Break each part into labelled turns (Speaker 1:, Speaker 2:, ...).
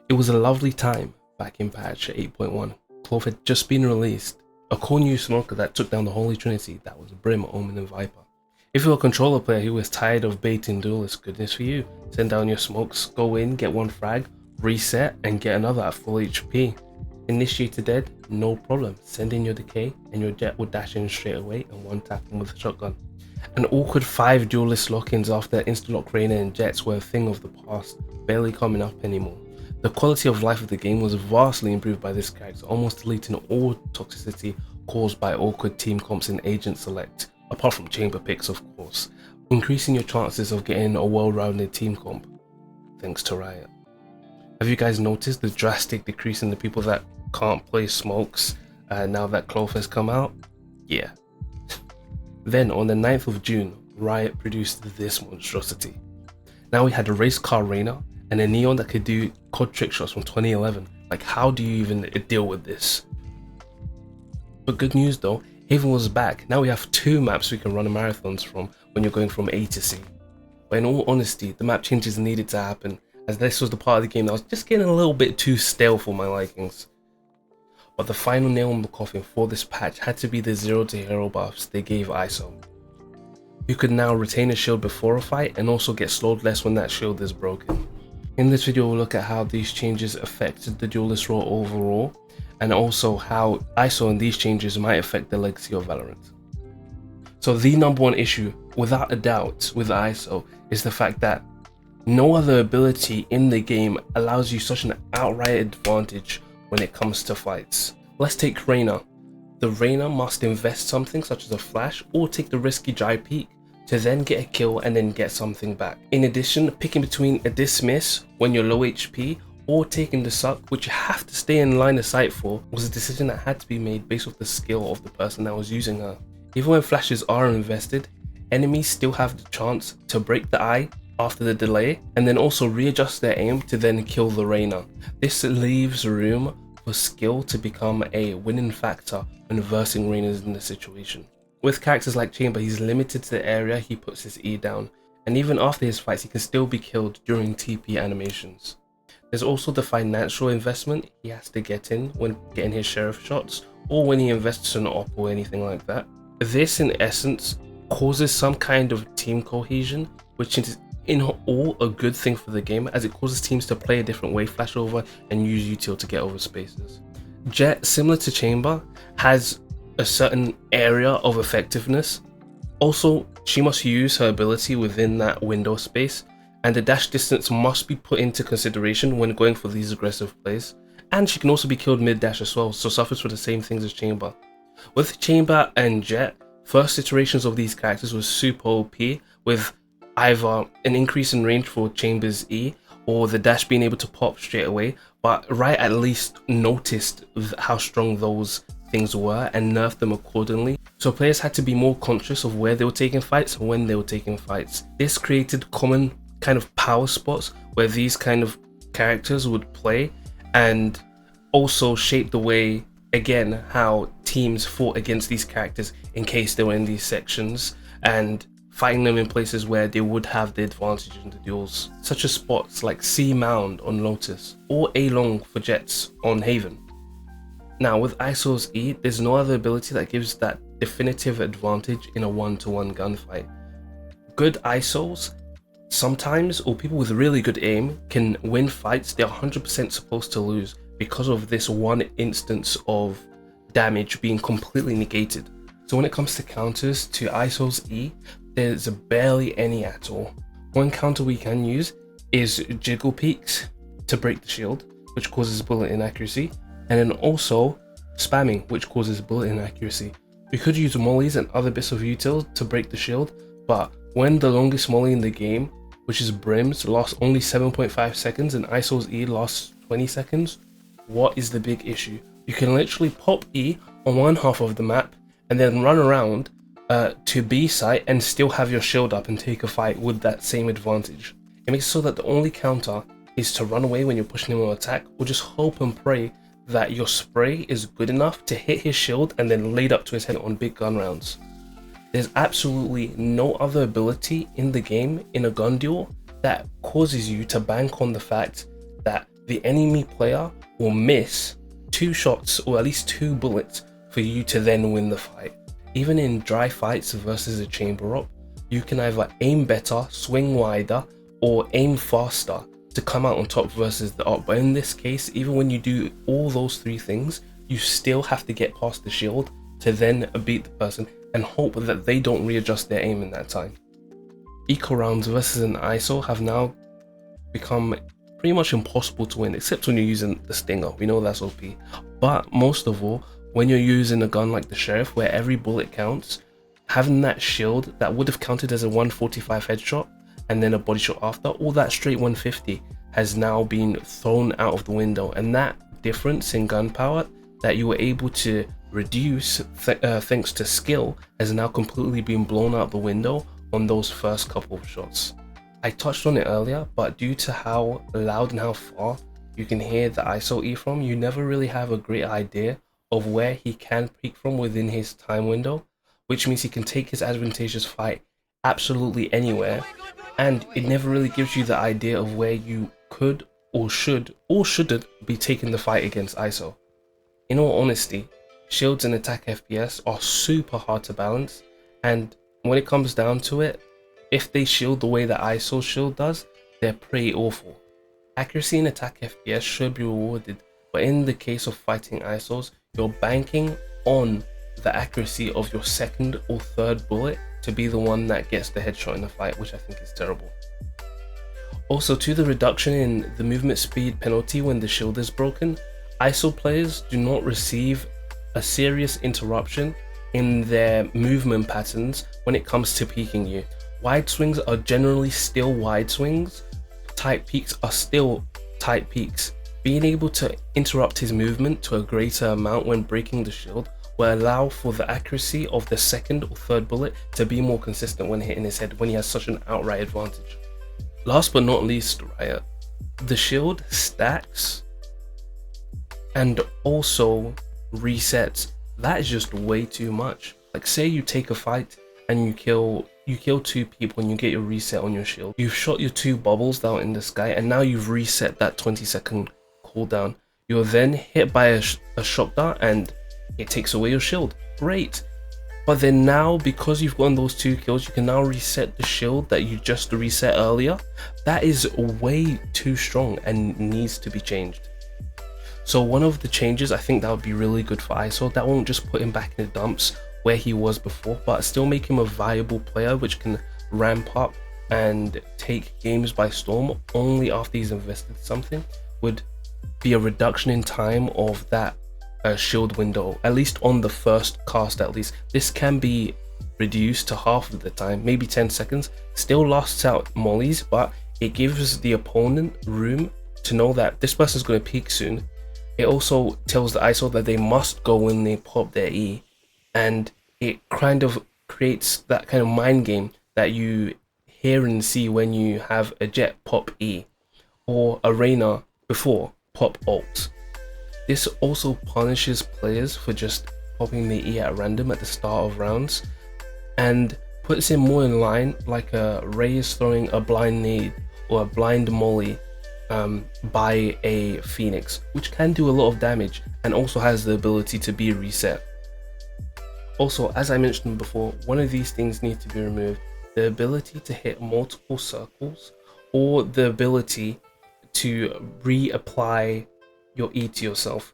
Speaker 1: It was a lovely time back in patch 8.1. Clove had just been released, a cool new smoker that took down the Holy Trinity that was Brim, Omen and Viper. If you're a controller player who was tired of baiting duelists, goodness for you. Send down your smokes, go in, get one frag, reset and get another at full HP. Initiator dead, no problem. Send in your decay and your jet will dash in straight away and one tap him with a shotgun. An awkward 5 duelist lock-ins after Insta-Lock Reyna and Jets were a thing of the past, barely coming up anymore. The quality of life of the game was vastly improved by this character, almost deleting all toxicity caused by awkward team comps and agent select, apart from chamber picks of course, increasing your chances of getting a well-rounded team comp, thanks to Riot. Have you guys noticed the drastic decrease in the people that can't play smokes now that Clove has come out? Yeah. Then on the 9th of June, Riot produced this monstrosity. Now we had a race car Reyna and a Neon that could do COD trick shots from 2011. Like, how do you even deal with this? But good news though, Haven was back. Now we have 2 maps we can run marathons from when you're going from A to C. But in all honesty, the map changes needed to happen, as this was the part of the game that was just getting a little bit too stale for my likings. But the final nail in the coffin for this patch had to be the 0 to hero buffs they gave ISO. You could now retain a shield before a fight and also get slowed less when that shield is broken. In this video we'll look at how these changes affected the duelist role overall, and also how ISO and these changes might affect the legacy of Valorant. So the number one issue, without a doubt, with ISO is the fact that no other ability in the game allows you such an outright advantage when it comes to fights. Let's take Reyna. The Reyna must invest something such as a flash or take the risky dry peek to then get a kill and then get something back. In addition, picking between a dismiss when you're low HP or taking the suck, which you have to stay in line of sight for, was a decision that had to be made based off the skill of the person that was using her. Even when flashes are invested, enemies still have the chance to break the eye after the delay and then also readjust their aim to then kill the Reyna. This leaves room for skill to become a winning factor when versing Reynas in the situation. With characters like Chamber, he's limited to the area he puts his E down, and even after his fights he can still be killed during TP animations. There's also the financial investment he has to get in when getting his share of shots, or when he invests in op or anything like that. This in essence causes some kind of team cohesion, which is in all a good thing for the game, as it causes teams to play a different way, flash over and use util to get over spaces. Jet, similar to Chamber, has a certain area of effectiveness. Also, she must use her ability within that window space, and the dash distance must be put into consideration when going for these aggressive plays. And she can also be killed mid-dash as well, so suffers for the same things as Chamber. With Chamber and Jet, first iterations of these characters was super OP, with either an increase in range for Chamber's E or the dash being able to pop straight away, but Riot at least noticed how strong those things were and nerfed them accordingly, so players had to be more conscious of where they were taking fights and when they were taking fights. This created common kind of power spots where these kind of characters would play, and also shaped the way again how teams fought against these characters in case they were in these sections, and fighting them in places where they would have the advantage in the duels, such as spots like C Mound on Lotus or A Long for Jets on Haven. Now with ISO's E, there's no other ability that gives that definitive advantage in a one-to-one gunfight. Good ISOs sometimes, or people with really good aim, can win fights they're 100% supposed to lose because of this one instance of damage being completely negated. So when it comes to counters to ISO's E, there's barely any at all. One counter we can use is jiggle peaks to break the shield, which causes bullet inaccuracy, and then also spamming, which causes bullet inaccuracy. We could use mollies and other bits of util to break the shield, but when the longest molly in the game, which is Brim's, lasts only 7.5 seconds and ISO's E lasts 20 seconds, what is the big issue? You can literally pop E on one half of the map and then run around to B site and still have your shield up and take a fight with that same advantage. It makes it so that the only counter is to run away when you're pushing him on attack, or just hope and pray that your spray is good enough to hit his shield and then laid up to his head on big gun rounds. There's absolutely no other ability in the game in a gun duel that causes you to bank on the fact that the enemy player will miss 2 shots or at least 2 bullets for you to then win the fight. Even in dry fights versus a chamber op, you can either aim better, swing wider, or aim faster to come out on top versus the op. But in this case, even when you do all those 3 things, you still have to get past the shield to then beat the person and hope that they don't readjust their aim in that time. Eco rounds versus an ISO have now become pretty much impossible to win, except when you're using the Stinger. We know that's OP. But most of all, when you're using a gun like the Sheriff, where every bullet counts, having that shield that would have counted as a 145 headshot and then a body shot after, all that straight 150 has now been thrown out of the window. And that difference in gun power that you were able to reduce thanks to skill has now completely been blown out the window on those first couple of shots. I touched on it earlier, but due to how loud and how far you can hear the ISO E from, you never really have a great idea of where he can peek from within his time window, which means he can take his advantageous fight absolutely anywhere, and it never really gives you the idea of where you could or should or shouldn't be taking the fight against ISO. In all honesty, shields and attack FPS are super hard to balance, and when it comes down to it, if they shield the way that ISO shield does, they're pretty awful. Accuracy and attack FPS should be rewarded, but in the case of fighting ISOs, you're banking on the accuracy of your second or third bullet to be the one that gets the headshot in the fight, which I think is terrible. Also, to the reduction in the movement speed penalty when the shield is broken, ISO players do not receive a serious interruption in their movement patterns when it comes to peeking you. Wide swings are generally still wide swings, tight peaks are still tight peaks. Being able to interrupt his movement to a greater amount when breaking the shield will allow for the accuracy of the second or third bullet to be more consistent when hitting his head when he has such an outright advantage. Last but not least, Riot. The shield stacks and also resets. That is just way too much. Like, say you take a fight and you kill 2 people and you get your reset on your shield. You've shot your 2 bubbles down in the sky and now you've reset that 20-second cooldown. You're then hit by a shock dart and it takes away your shield. Great. But then now, because you've gotten those 2 kills, you can now reset the shield that you just reset earlier. That is way too strong and needs to be changed. So one of the changes, I think that would be really good for ISO. That won't just put him back in the dumps where he was before, but still make him a viable player which can ramp up and take games by storm only after he's invested something, would be a reduction in time of that shield window, at least on the first cast. At least this can be reduced to half of the time, maybe 10 seconds. Still lasts out mollies, but it gives the opponent room to know that this person's going to peak soon. It also tells the ISO that they must go when they pop their E, and it kind of creates that kind of mind game that you hear and see when you have a Jet pop E or a Reyna before pop ult. This also punishes players for just popping the E at random at the start of rounds and puts him more in line like a Ray is throwing a blind nade or a blind molly by a Phoenix, which can do a lot of damage and also has the ability to be reset. Also, as I mentioned before, one of these things needs to be removed: the ability to hit multiple circles or the ability to reapply your E to yourself.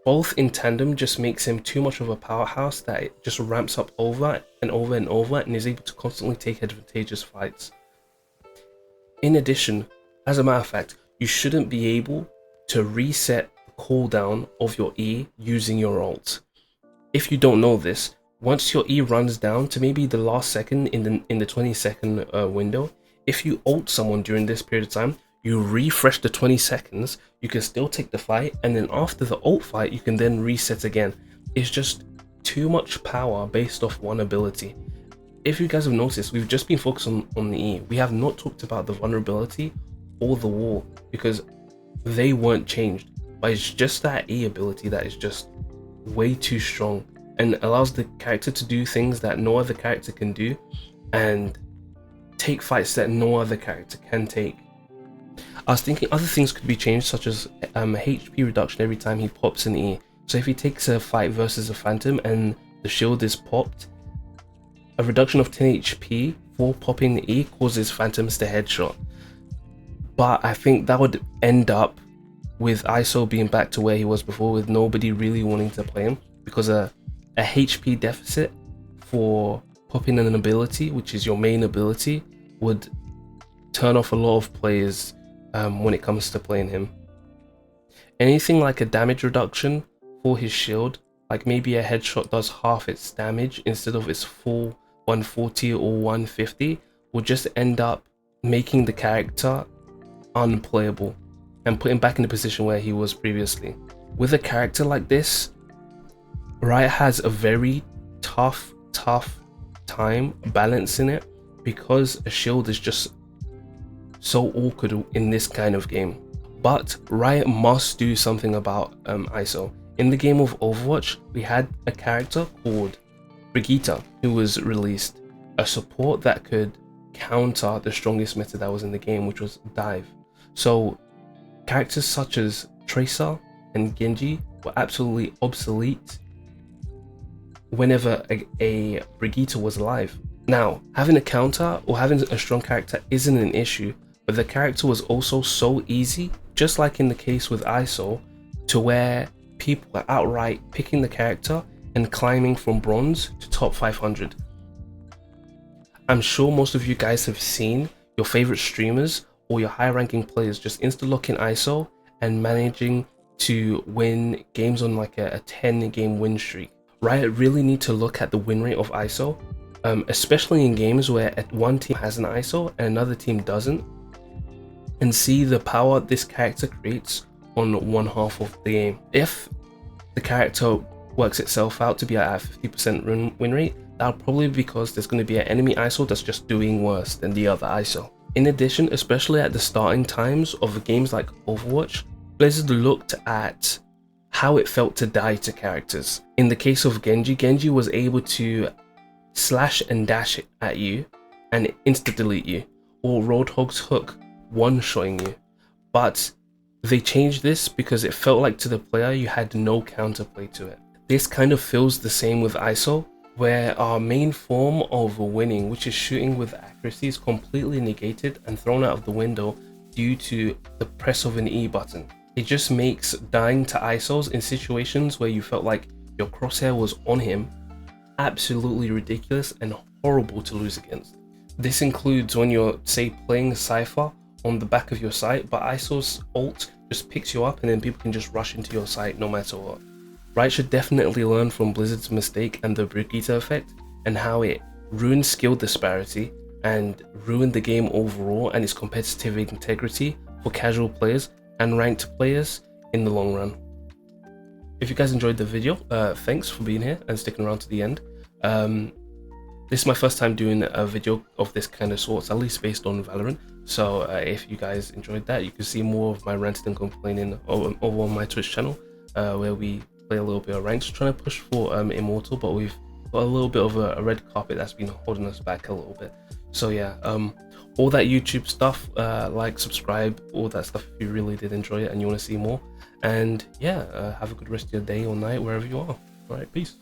Speaker 1: Both in tandem just makes him too much of a powerhouse that it just ramps up over and over and over and is able to constantly take advantageous fights. In addition, as a matter of fact, you shouldn't be able to reset the cooldown of your E using your ult. If you don't know this, once your E runs down to maybe the last second in the 20-second window, if you ult someone during this period of time, you refresh the 20 seconds, you can still take the fight, and then after the ult fight, you can then reset again. It's just too much power based off one ability. If you guys have noticed, we've just been focused on the E. We have not talked about the vulnerability or the wall because they weren't changed, but it's just that E ability that is just way too strong and allows the character to do things that no other character can do and take fights that no other character can take. I was thinking other things could be changed, such as HP reduction every time he pops an E. So if he takes a fight versus a Phantom and the shield is popped, a reduction of 10 HP for popping the E causes Phantoms to headshot. But I think that would end up with ISO being back to where he was before, with nobody really wanting to play him, because a HP deficit for popping an ability, which is your main ability, would turn off a lot of players when it comes to playing him. Anything like a damage reduction for his shield, like maybe a headshot does half its damage instead of its full 140 or 150, will just end up making the character unplayable and put him back in the position where he was previously. With a character like this, Riot has a very tough time balancing it, because a shield is just so awkward in this kind of game. But Riot must do something about ISO. In the game of Overwatch, we had a character called Brigette who was released, a support that could counter the strongest meta that was in the game, which was dive. So characters such as Tracer and Genji were absolutely obsolete whenever a Brigette was alive. Now, having a counter or having a strong character isn't an issue, but the character was also so easy, just like in the case with ISO, to where people are outright picking the character and climbing from bronze to top 500. I'm sure most of you guys have seen your favorite streamers or your high ranking players just insta-locking ISO and managing to win games on like a 10 game win streak. Riot really need to look at the win rate of ISO, especially in games where one team has an ISO and another team doesn't, and see the power this character creates on one half of the game. If the character works itself out to be at a 50% win rate, that'll probably be because there's going to be an enemy ISO that's just doing worse than the other ISO. In addition, especially at the starting times of games like Overwatch, Blizzard looked at how it felt to die to characters. In the case of Genji, Genji was able to slash and dash at you and insta-delete you, or Roadhog's hook one-shotting you. But they changed this because it felt like to the player you had no counterplay to it. This kind of feels the same with ISO, where our main form of winning, which is shooting with accuracy, is completely negated and thrown out of the window due to the press of an E button. It just makes dying to ISOs in situations where you felt like your crosshair was on him absolutely ridiculous and horrible to lose against. This includes when you're, say, playing a Cypher on the back of your site, but ISO's ult just picks you up and then people can just rush into your site no matter what. Riot should definitely learn from Blizzard's mistake and the Brigette effect, and how it ruined skill disparity and ruined the game overall and its competitive integrity for casual players and ranked players in the long run. If you guys enjoyed the video, thanks for being here and sticking around to the end. This is my first time doing a video of this kind of sorts, at least based on Valorant. So if you guys enjoyed that, you can see more of my ranting and complaining over on my Twitch channel, where we play a little bit of ranks, trying to push for Immortal, but we've got a little bit of a red carpet that's been holding us back a little bit. So yeah, all that YouTube stuff, like, subscribe, all that stuff if you really did enjoy it and you want to see more. And yeah, have a good rest of your day or night wherever you are. All right, peace.